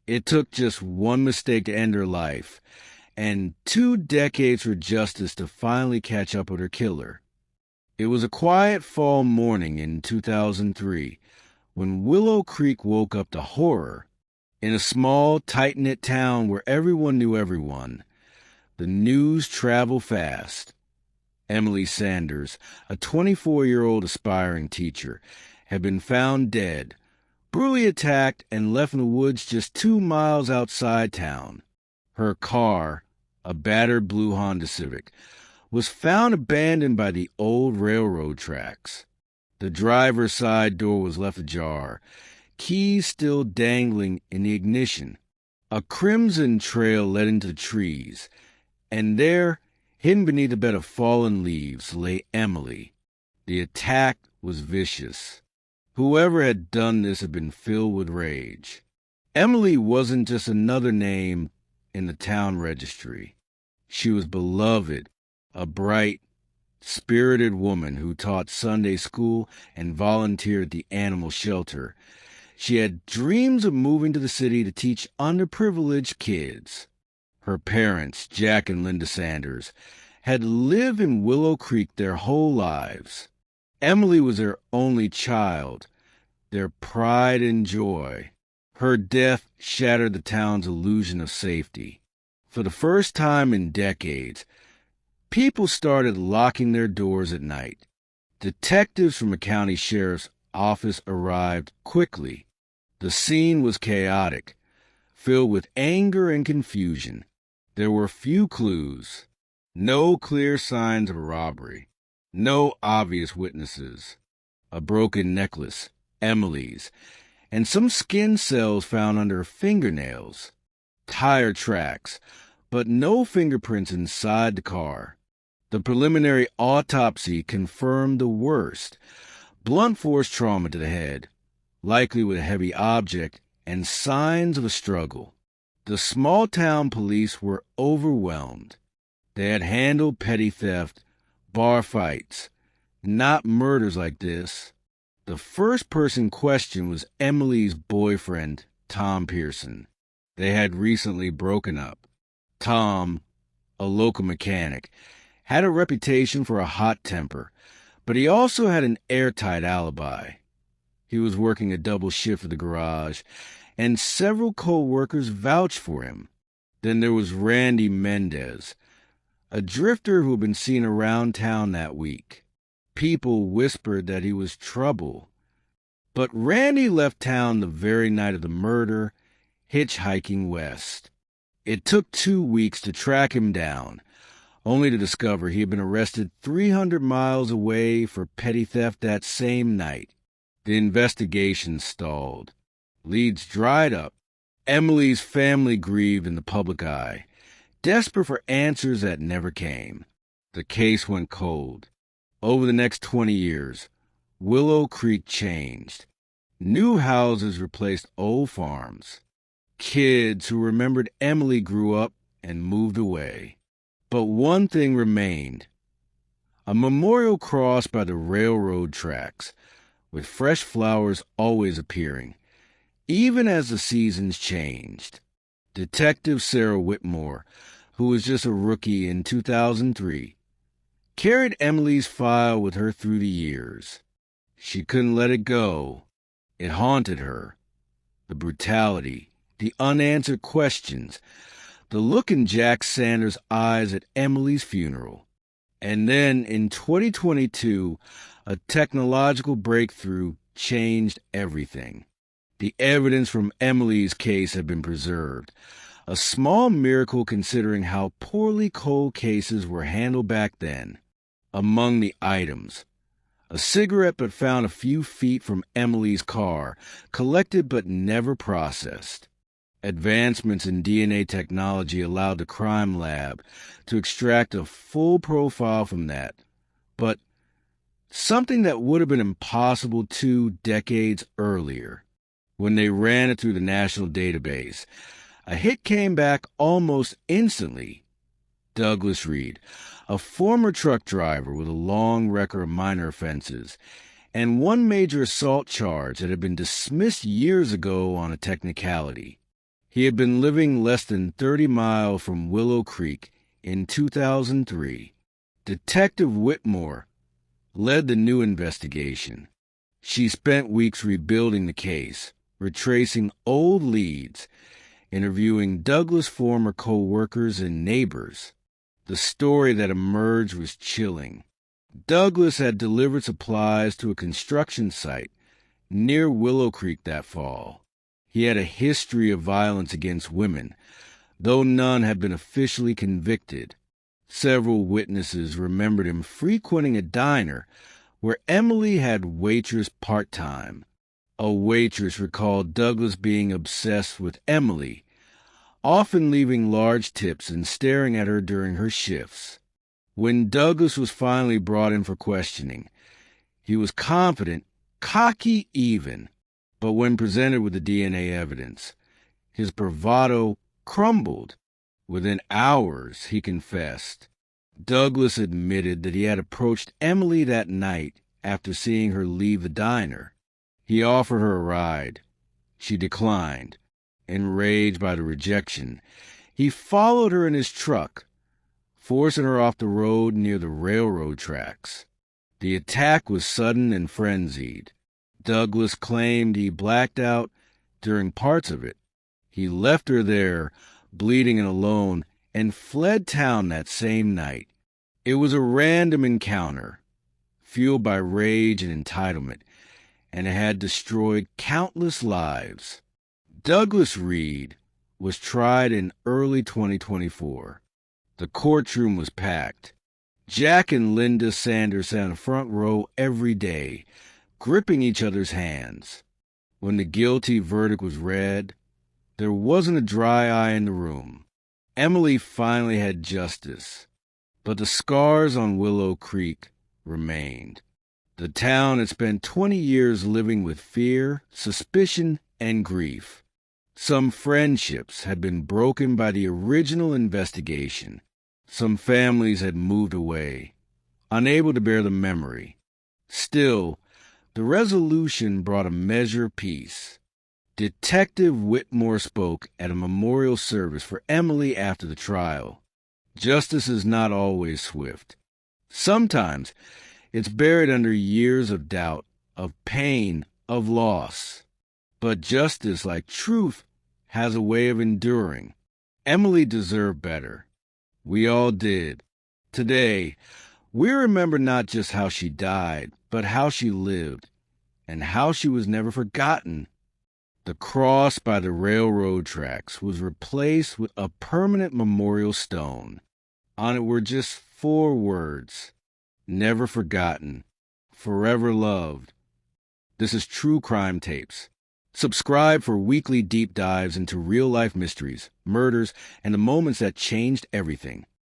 It took just one mistake to end her life, and 2 decades for justice to finally catch up with her killer. It was a quiet fall morning in 2003 when Willow Creek woke up to horror. In a small, tight-knit town where everyone knew everyone, the news traveled fast. Emily Sanders, a 24-year-old aspiring teacher, had been found dead, brutally attacked and left in the woods just 2 miles outside town. Her car, a battered blue Honda Civic, was found abandoned by the old railroad tracks. The driver's side door was left ajar, keys still dangling in the ignition. A crimson trail led into the trees, and there, hidden beneath a bed of fallen leaves, lay Emily. The attack was vicious. Whoever had done this had been filled with rage. Emily wasn't just another name in the town registry. She was beloved, a bright, spirited woman who taught Sunday school and volunteered at the animal shelter. She had dreams of moving to the city to teach underprivileged kids. Her parents, Jack and Linda Sanders, had lived in Willow Creek their whole lives. Emily was their only child, their pride and joy. Her death shattered the town's illusion of safety. For the first time in decades, people started locking their doors at night. Detectives from the county sheriff's office arrived quickly. The scene was chaotic, filled with anger and confusion. There were few clues, no clear signs of a robbery, no obvious witnesses. A broken necklace, Emily's, and some skin cells found under her fingernails. Tire tracks, but no fingerprints inside the car. The preliminary autopsy confirmed the worst. Blunt force trauma to the head, likely with a heavy object, and signs of a struggle. The small-town police were overwhelmed. They had handled petty theft, bar fights, not murders like this. The first person questioned was Emily's boyfriend, Tom Pearson. They had recently broken up. Tom, a local mechanic, had a reputation for a hot temper, but he also had an airtight alibi. He was working a double shift at the garage, and several co-workers vouched for him. Then there was Randy Mendez, a drifter who had been seen around town that week. People whispered that he was trouble. But Randy left town the very night of the murder, hitchhiking west. It took 2 weeks to track him down, only to discover he had been arrested 300 miles away for petty theft that same night. The investigation stalled. Leads dried up. Emily's family grieved in the public eye, desperate for answers that never came. The case went cold. Over the next 20 years, Willow Creek changed. New houses replaced old farms. Kids who remembered Emily grew up and moved away. But one thing remained. A memorial cross by the railroad tracks, with fresh flowers always appearing, even as the seasons changed. Detective Sarah Whitmore, who was just a rookie in 2003, carried Emily's file with her through the years. She couldn't let it go. It haunted her. The brutality, the unanswered questions, the look in Jack Sanders' eyes at Emily's funeral. And then in 2022, a technological breakthrough changed everything. The evidence from Emily's case had been preserved, a small miracle considering how poorly cold cases were handled back then. Among the items, a cigarette but found a few feet from Emily's car, collected but never processed. Advancements in DNA technology allowed the crime lab to extract a full profile from that, but something that would have been impossible 2 decades earlier. When they ran it through the national database, a hit came back almost instantly. Douglas Reed, a former truck driver with a long record of minor offenses, and one major assault charge that had been dismissed years ago on a technicality. He had been living less than 30 miles from Willow Creek in 2003. Detective Whitmore led the new investigation. She spent weeks rebuilding the case, retracing old leads, interviewing Douglas' former co-workers and neighbors. The story that emerged was chilling. Douglas had delivered supplies to a construction site near Willow Creek that fall. He had a history of violence against women, though none had been officially convicted. Several witnesses remembered him frequenting a diner where Emily had waitress part-time. A waitress recalled Douglas being obsessed with Emily, often leaving large tips and staring at her during her shifts. When Douglas was finally brought in for questioning, he was confident, cocky even, but when presented with the DNA evidence, his bravado crumbled. Within hours, he confessed. Douglas admitted that he had approached Emily that night after seeing her leave the diner. He offered her a ride. She declined. Enraged by the rejection, he followed her in his truck, forcing her off the road near the railroad tracks. The attack was sudden and frenzied. Douglas claimed he blacked out during parts of it. He left her there, bleeding and alone, and fled town that same night. It was a random encounter, fueled by rage and entitlement, and it had destroyed countless lives. Douglas Reed was tried in early 2024. The courtroom was packed. Jack and Linda Sanders sat in the front row every day, gripping each other's hands. When the guilty verdict was read, there wasn't a dry eye in the room. Emily finally had justice, but the scars on Willow Creek remained. The town had spent 20 years living with fear, suspicion, and grief. Some friendships had been broken by the original investigation. Some families had moved away, unable to bear the memory. Still, the resolution brought a measure of peace. Detective Whitmore spoke at a memorial service for Emily after the trial. Justice is not always swift. Sometimes it's buried under years of doubt, of pain, of loss. But justice, like truth, has a way of enduring. Emily deserved better. We all did. Today, we remember not just how she died, but how she lived, and how she was never forgotten. The cross by the railroad tracks was replaced with a permanent memorial stone. On it were just 4 words: never forgotten, forever loved. This is True Crime Tapes. Subscribe for weekly deep dives into real-life mysteries, murders, and the moments that changed everything.